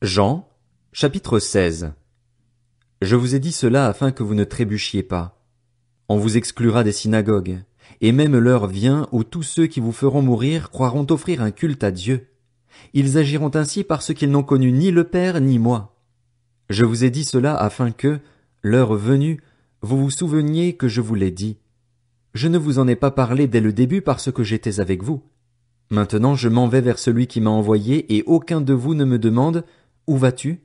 Jean, chapitre 16. Je vous ai dit cela afin que vous ne trébuchiez pas. On vous exclura des synagogues, et même l'heure vient où tous ceux qui vous feront mourir croiront offrir un culte à Dieu. Ils agiront ainsi parce qu'ils n'ont connu ni le Père ni moi. Je vous ai dit cela afin que, l'heure venue, vous vous souveniez que je vous l'ai dit. Je ne vous en ai pas parlé dès le début parce que j'étais avec vous. Maintenant je m'en vais vers celui qui m'a envoyé, et aucun de vous ne me demande « Où vas-tu »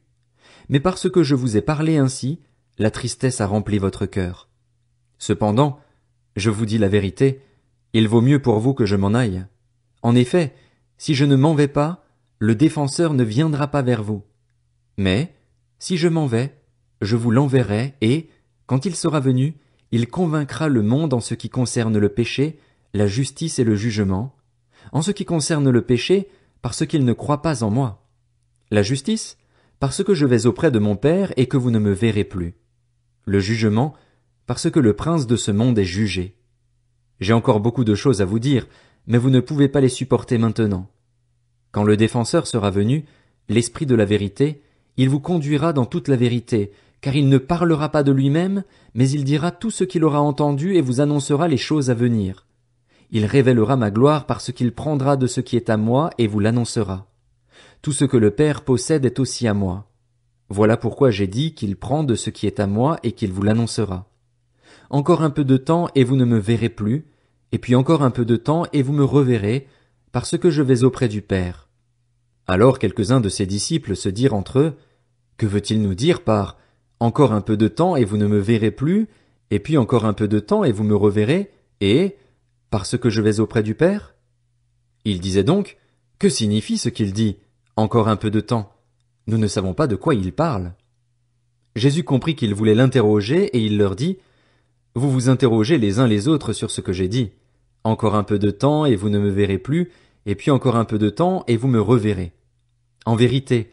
Mais parce que je vous ai parlé ainsi, la tristesse a rempli votre cœur. Cependant, je vous dis la vérité, il vaut mieux pour vous que je m'en aille. En effet, si je ne m'en vais pas, le défenseur ne viendra pas vers vous. Mais, si je m'en vais, je vous l'enverrai et, quand il sera venu, il convaincra le monde en ce qui concerne le péché, la justice et le jugement. En ce qui concerne le péché, parce qu'il ne croit pas en moi. La justice, parce que je vais auprès de mon Père et que vous ne me verrez plus. Le jugement, parce que le prince de ce monde est jugé. J'ai encore beaucoup de choses à vous dire, mais vous ne pouvez pas les supporter maintenant. Quand le défenseur sera venu, l'Esprit de la vérité, il vous conduira dans toute la vérité, car il ne parlera pas de lui-même, mais il dira tout ce qu'il aura entendu et vous annoncera les choses à venir. Il révélera ma gloire parce qu'il prendra de ce qui est à moi et vous l'annoncera. Tout ce que le Père possède est aussi à moi. Voilà pourquoi j'ai dit qu'il prend de ce qui est à moi et qu'il vous l'annoncera. Encore un peu de temps et vous ne me verrez plus, et puis encore un peu de temps et vous me reverrez, parce que je vais auprès du Père. Alors quelques-uns de ses disciples se dirent entre eux, que veut-il nous dire par « Encore un peu de temps et vous ne me verrez plus, et puis encore un peu de temps et vous me reverrez, et « Parce que je vais auprès du Père » Il disait donc, que signifie ce qu'il dit « Encore un peu de temps » Nous ne savons pas de quoi il parle. Jésus comprit qu'ils voulaient l'interroger et il leur dit « Vous vous interrogez les uns les autres sur ce que j'ai dit. Encore un peu de temps et vous ne me verrez plus, et puis encore un peu de temps et vous me reverrez. En vérité,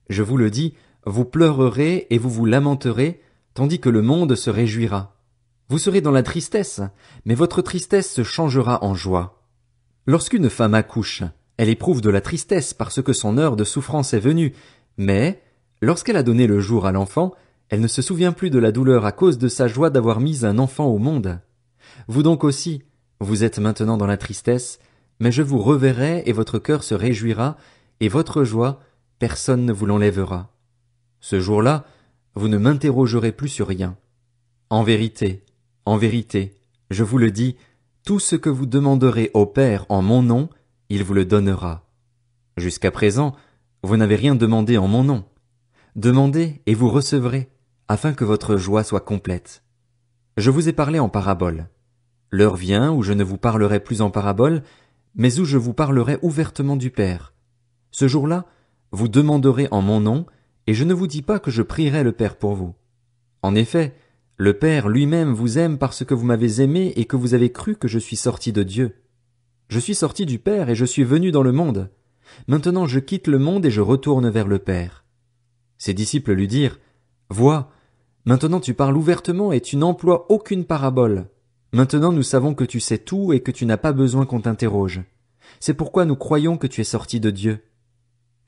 je vous le dis, vous pleurerez et vous vous lamenterez, tandis que le monde se réjouira. Vous serez dans la tristesse, mais votre tristesse se changera en joie. Lorsqu'une femme accouche, elle éprouve de la tristesse parce que son heure de souffrance est venue, mais, lorsqu'elle a donné le jour à l'enfant, elle ne se souvient plus de la douleur à cause de sa joie d'avoir mis un enfant au monde. Vous donc aussi, vous êtes maintenant dans la tristesse, mais je vous reverrai et votre cœur se réjouira, et votre joie, personne ne vous l'enlèvera. Ce jour-là, vous ne m'interrogerez plus sur rien. En vérité, je vous le dis, tout ce que vous demanderez au Père en mon nom, il vous le donnera. Jusqu'à présent, vous n'avez rien demandé en mon nom. Demandez et vous recevrez, afin que votre joie soit complète. Je vous ai parlé en parabole. L'heure vient où je ne vous parlerai plus en parabole, mais où je vous parlerai ouvertement du Père. Ce jour-là, vous demanderez en mon nom, et je ne vous dis pas que je prierai le Père pour vous. En effet, le Père lui-même vous aime parce que vous m'avez aimé et que vous avez cru que je suis sorti de Dieu. Je suis sorti du Père et je suis venu dans le monde. Maintenant je quitte le monde et je retourne vers le Père. Ses disciples lui dirent, « Vois, maintenant tu parles ouvertement et tu n'emploies aucune parabole. Maintenant nous savons que tu sais tout et que tu n'as pas besoin qu'on t'interroge. C'est pourquoi nous croyons que tu es sorti de Dieu. »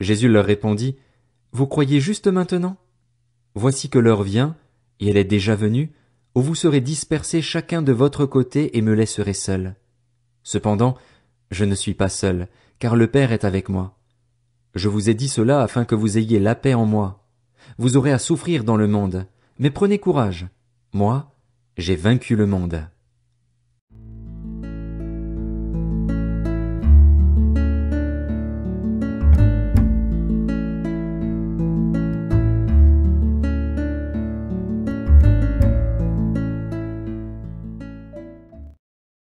Jésus leur répondit, « Vous croyez juste maintenant? Voici que l'heure vient, et elle est déjà venue, où vous serez dispersés chacun de votre côté et me laisserez seul. Cependant, je ne suis pas seul, car le Père est avec moi. Je vous ai dit cela afin que vous ayez la paix en moi. Vous aurez à souffrir dans le monde, mais prenez courage. Moi, j'ai vaincu le monde. »